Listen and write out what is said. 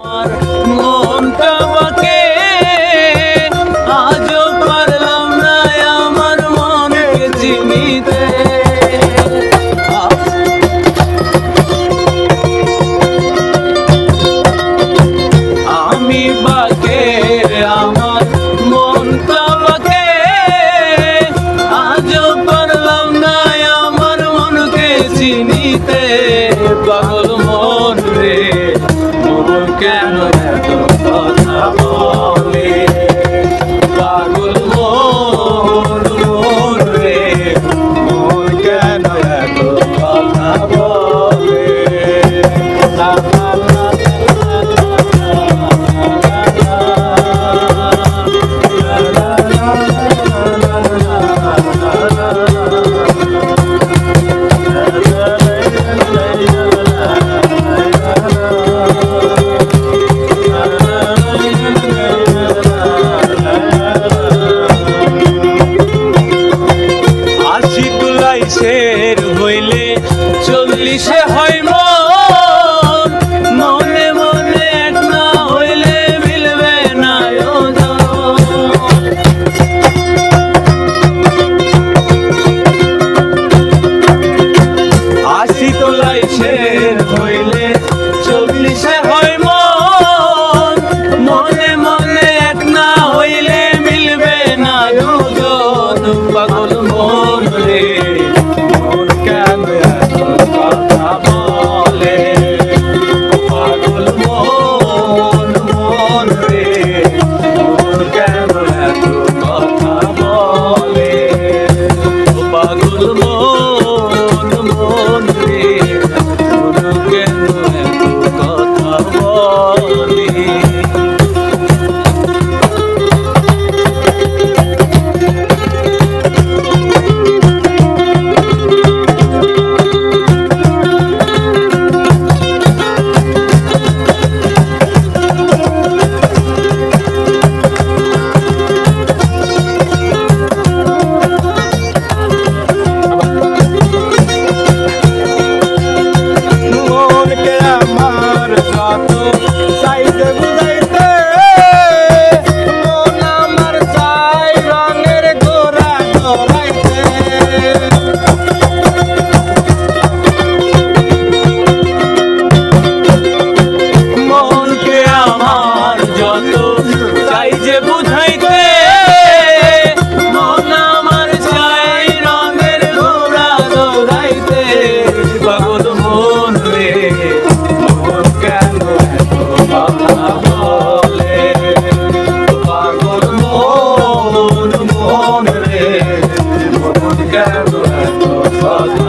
মনটা বাঁকে আজও পারলাম না আমার মনকে চিনিতে। আমি বাঁকে আমার মনটা বাঁকে আজও পারলাম না আমার মনকে চিনিতে। পাগল মন রে মন কেন এত কথা বলে, পাগল মন মন রে মন কেন এত কথা বলে। শের হইলে 40 হয় মন, মনে মনে এক না হইলে মিলবে না ওজন। 80 তলায় শের হইলে 40 হয় মন, মনে মনে এক না হইলে মিলবে না ওজন। পাগল মন রে মন কেন এত কথা বলে, পাগল মন মন রে মন কেন এত কথা বলে, পাগল মন মন রে মন কেন এত কথা বলে। চাই যে বুঝাইতে মন আমার চাই রঙের ঘোড়া দৌড়াইতে। পাগল মন রে মন কেন এত কথা বলে, পাগল মন মন রে মন কেন এত কথা